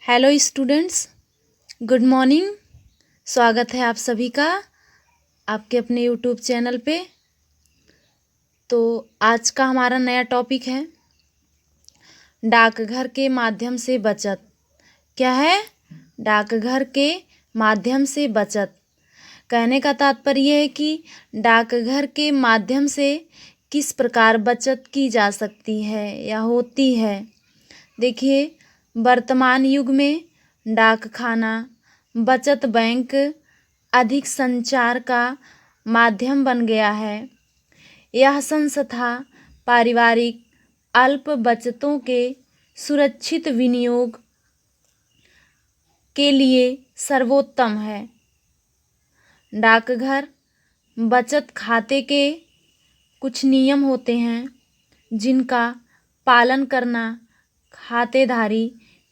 Hello students, good morning. स्वागत है आप सभी का आपके अपने यूट्यूब चैनल पे। तो आज का हमारा नया टॉपिक है डाकघर के माध्यम से बचत। क्या है? डाकघर के माध्यम से बचत। कहने का तात्पर्य है कि डाकघर के माध्यम से किस प्रकार बचत की जा सकती है या होती है। देखिए, वर्तमान युग में डाकखाना, बचत बैंक अधिक संचार का माध्यम बन गया है। यह संस्था पारिवारिक अल्प बचतों के सुरक्षित विनियोग के लिए सर्वोत्तम है। डाकघर बचत खाते के कुछ नियम होते हैं जिनका पालन करना खातेदारी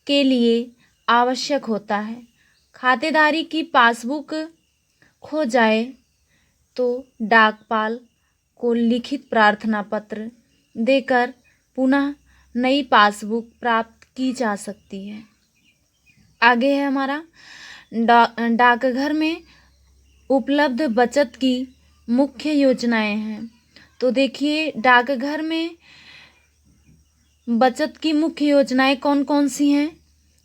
के लिए आवश्यक होता है। खातेदारी की पासबुक खो जाए तो डाकपाल को लिखित प्रार्थना पत्र देकर पुनः नई पासबुक प्राप्त की जा सकती है। आगे है हमारा डाकघर में उपलब्ध बचत की मुख्य योजनाएं हैं। तो देखिए, डाकघर में बचत की मुख्य योजनाएं कौन कौन सी हैं।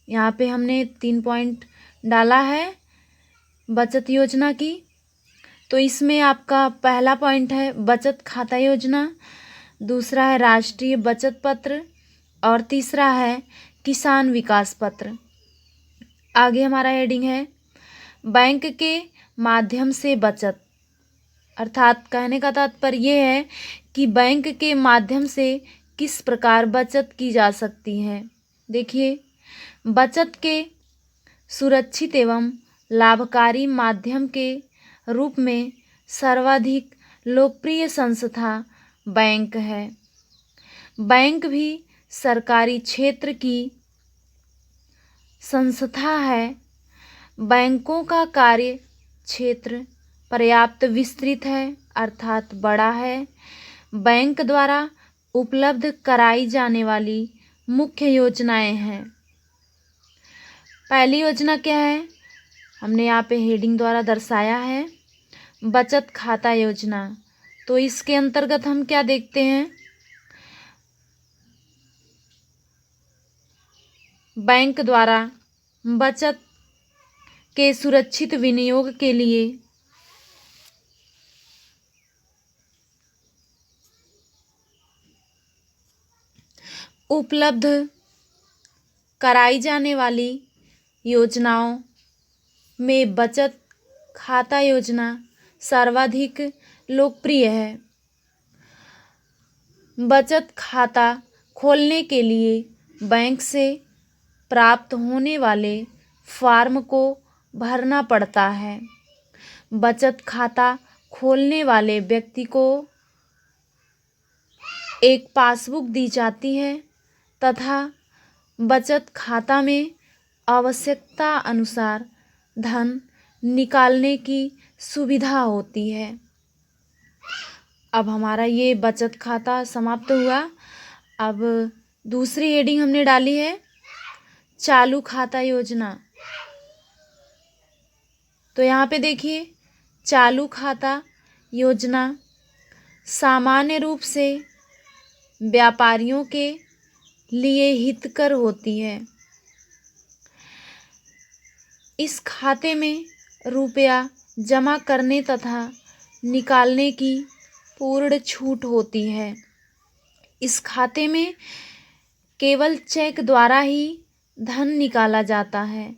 यहाँ पे हमने 3 पॉइंट डाला है बचत योजना की। तो इसमें आपका पहला पॉइंट है बचत खाता योजना, दूसरा है राष्ट्रीय बचत पत्र और तीसरा है किसान विकास पत्र। आगे हमारा हेडिंग है बैंक के माध्यम से बचत। अर्थात कहने का तात्पर्य है कि बैंक के माध्यम से किस प्रकार बचत की जा सकती है। देखिए, बचत के सुरक्षित एवं लाभकारी माध्यम के रूप में सर्वाधिक लोकप्रिय संस्था बैंक है। बैंक भी सरकारी क्षेत्र की संस्था है। बैंकों का कार्य क्षेत्र पर्याप्त विस्तृत है, अर्थात बड़ा है। बैंक द्वारा उपलब्ध कराई जाने वाली मुख्य योजनाएं हैं। पहली योजना क्या है? हमने यहाँ पे हेडिंग द्वारा दर्शाया है बचत खाता योजना। तो इसके अंतर्गत हम क्या देखते हैं? बैंक द्वारा बचत के सुरक्षित विनियोग के लिए उपलब्ध कराई जाने वाली योजनाओं में बचत खाता योजना सर्वाधिक लोकप्रिय है। बचत खाता खोलने के लिए बैंक से प्राप्त होने वाले फॉर्म को भरना पड़ता है। बचत खाता खोलने वाले व्यक्ति को एक पासबुक दी जाती है तथा बचत खाता में आवश्यकता अनुसार धन निकालने की सुविधा होती है। अब हमारा ये बचत खाता समाप्त हुआ। अब दूसरी हेडिंग हमने डाली है चालू खाता योजना। तो यहाँ पे देखिए, चालू खाता योजना सामान्य रूप से व्यापारियों के लिए हितकर होती है। इस खाते में रुपया जमा करने तथा निकालने की पूर्ण छूट होती है। इस खाते में केवल चेक द्वारा ही धन निकाला जाता है।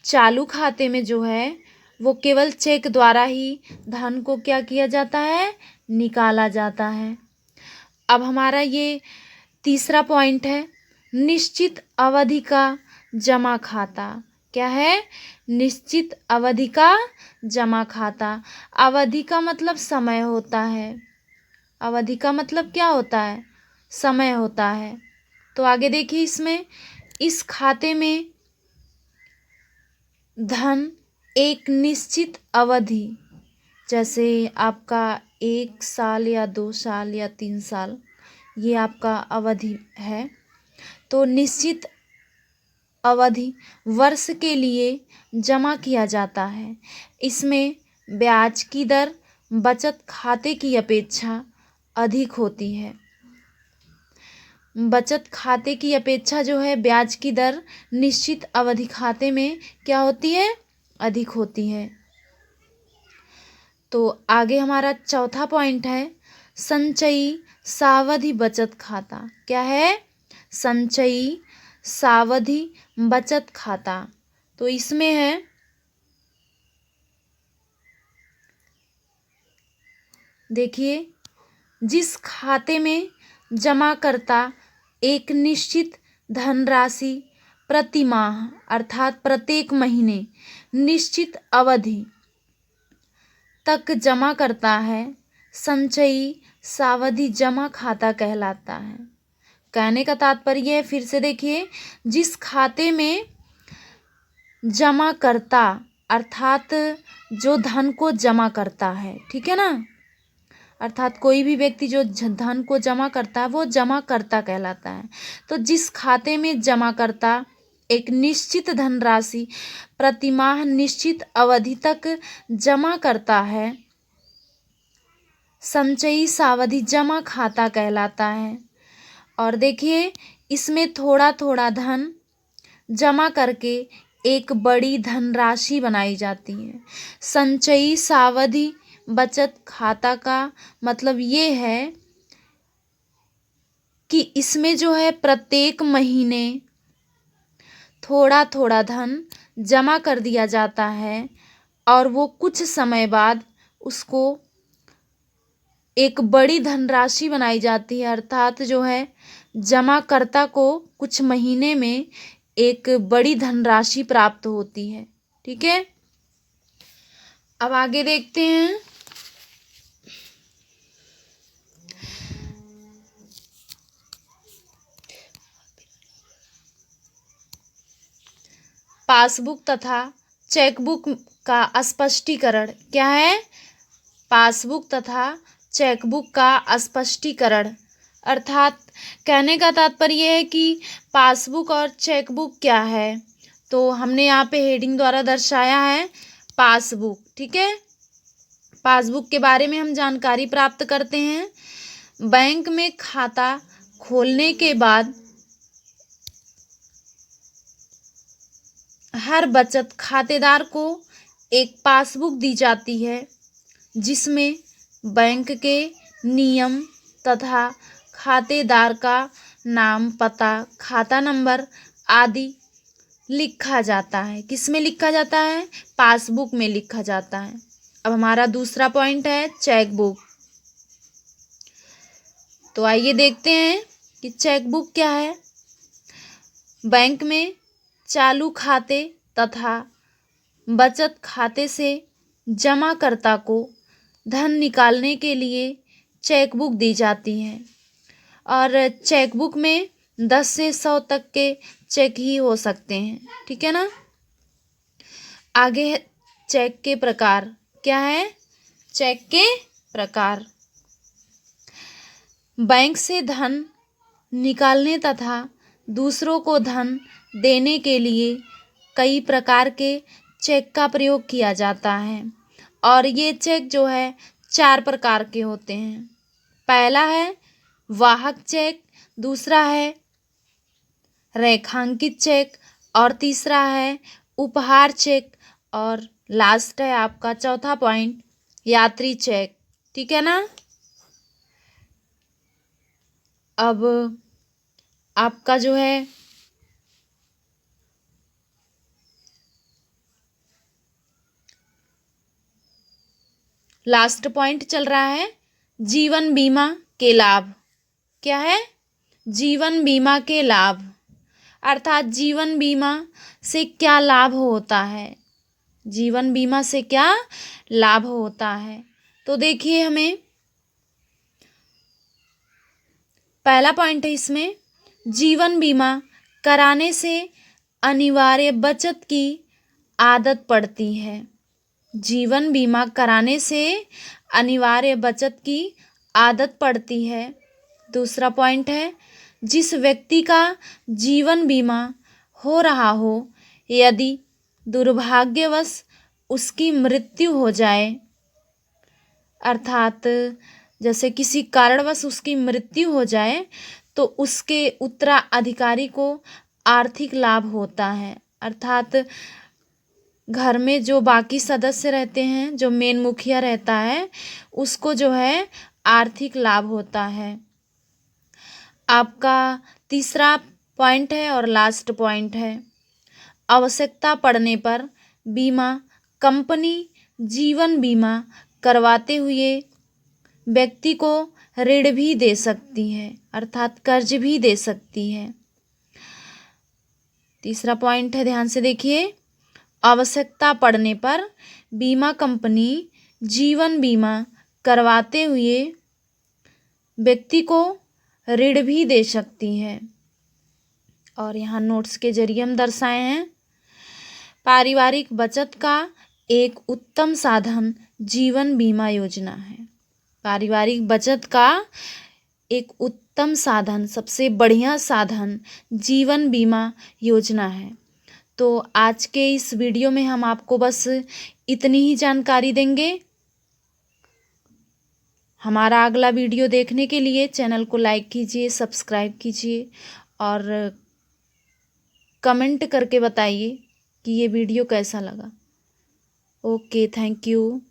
चालू खाते में जो है वो केवल चेक द्वारा ही धन को क्या किया जाता है? निकाला जाता है। अब हमारा ये तीसरा पॉइंट है निश्चित अवधि का जमा खाता। क्या है? निश्चित अवधि का जमा खाता। अवधि का मतलब समय होता है। अवधि का मतलब क्या होता है? समय होता है। तो आगे देखिए, इसमें इस खाते में धन एक निश्चित अवधि, जैसे आपका 1 साल या 2 साल या 3 साल, ये आपका अवधि है। तो निश्चित अवधि वर्ष के लिए जमा किया जाता है। इसमें ब्याज की दर बचत खाते की अपेक्षा अधिक होती है। बचत खाते की अपेक्षा जो है ब्याज की दर निश्चित अवधि खाते में क्या होती है, अधिक होती है। तो आगे हमारा चौथा पॉइंट है संचयी सावधि बचत खाता। क्या है, संचयी सावधि बचत खाता। तो इसमें है देखिए, जिस खाते में जमाकर्ता एक निश्चित धनराशि प्रति माह अर्थात प्रत्येक महीने निश्चित अवधि तक जमा करता है, संचयी सावधि जमा खाता कहलाता है। कहने का तात्पर्य है, फिर से देखिए, जिस खाते में जमा करता अर्थात जो धन को जमा करता है, ठीक है ना, अर्थात कोई भी व्यक्ति जो धन को जमा करता है वो जमा करता कहलाता है। तो जिस खाते में जमा करता एक निश्चित धनराशि प्रतिमाह निश्चित अवधि तक जमा करता है, संचयी सावधि जमा खाता कहलाता है। और देखिए, इसमें थोड़ा थोड़ा धन जमा करके एक बड़ी धनराशि बनाई जाती है। संचयी सावधि बचत खाता का मतलब ये है कि इसमें जो है प्रत्येक महीने थोड़ा थोड़ा धन जमा कर दिया जाता है और वो कुछ समय बाद उसको एक बड़ी धनराशि बनाई जाती है, अर्थात जो है जमाकर्ता को कुछ महीने में एक बड़ी धनराशि प्राप्त होती है। ठीक है, अब आगे देखते हैं। पासबुक तथा चेकबुक का स्पष्टीकरण। क्या है, पासबुक तथा चेकबुक का स्पष्टीकरण, अर्थात कहने का तात्पर्य है कि पासबुक और चेकबुक क्या है। तो हमने यहाँ पे हेडिंग द्वारा दर्शाया है पासबुक। ठीक है, पासबुक के बारे में हम जानकारी प्राप्त करते हैं। बैंक में खाता खोलने के बाद हर बचत खातेदार को एक पासबुक दी जाती है जिसमें बैंक के नियम तथा खातेदार का नाम, पता, खाता नंबर आदि लिखा जाता है। किस में लिखा जाता है, पासबुक में लिखा जाता है। अब हमारा दूसरा पॉइंट है चेकबुक। तो आइए देखते हैं कि चेकबुक क्या है। बैंक में चालू खाते तथा बचत खाते से जमाकर्ता को धन निकालने के लिए चेकबुक दी जाती है और चेकबुक में 10 से 100 तक के चेक ही हो सकते हैं। ठीक है ना। आगे है चेक के प्रकार। क्या है, चेक के प्रकार। बैंक से धन निकालने तथा दूसरों को धन देने के लिए कई प्रकार के चेक का प्रयोग किया जाता है और ये चेक जो है 4 प्रकार के होते हैं। पहला है वाहक चेक, दूसरा है रेखांकित चेक और तीसरा है उपहार चेक और लास्ट है आपका चौथा पॉइंट यात्री चेक। ठीक है ना। अब आपका जो है लास्ट पॉइंट चल रहा है जीवन बीमा के लाभ। क्या है, जीवन बीमा के लाभ, अर्थात जीवन बीमा से क्या लाभ होता है, जीवन बीमा से क्या लाभ होता है। तो देखिए, हमें पहला पॉइंट है इसमें, जीवन बीमा कराने से अनिवार्य बचत की आदत पड़ती है। जीवन बीमा कराने से अनिवार्य बचत की आदत पड़ती है। दूसरा पॉइंट है जिस व्यक्ति का जीवन बीमा हो रहा हो, यदि दुर्भाग्यवश उसकी मृत्यु हो जाए, अर्थात जैसे किसी कारणवश उसकी मृत्यु हो जाए तो उसके उत्तराधिकारी को आर्थिक लाभ होता है। अर्थात घर में जो बाकी सदस्य रहते हैं, जो मेन मुखिया रहता है, उसको जो है आर्थिक लाभ होता है। आपका तीसरा पॉइंट है और लास्ट पॉइंट है, आवश्यकता पड़ने पर बीमा कंपनी जीवन बीमा करवाते हुए व्यक्ति को ऋण भी दे सकती है, अर्थात कर्ज भी दे सकती है। तीसरा पॉइंट है, ध्यान से देखिए, आवश्यकता पड़ने पर बीमा कंपनी जीवन बीमा करवाते हुए व्यक्ति को ऋण भी दे सकती है। और यहाँ नोट्स के जरिए हम दर्शाए हैं, पारिवारिक बचत का एक उत्तम साधन जीवन बीमा योजना है। पारिवारिक बचत का एक उत्तम साधन, सबसे बढ़िया साधन जीवन बीमा योजना है। तो आज के इस वीडियो में हम आपको बस इतनी ही जानकारी देंगे। हमारा अगला वीडियो देखने के लिए चैनल को लाइक कीजिए, सब्सक्राइब कीजिए और कमेंट करके बताइए कि ये वीडियो कैसा लगा। Okay, thank you.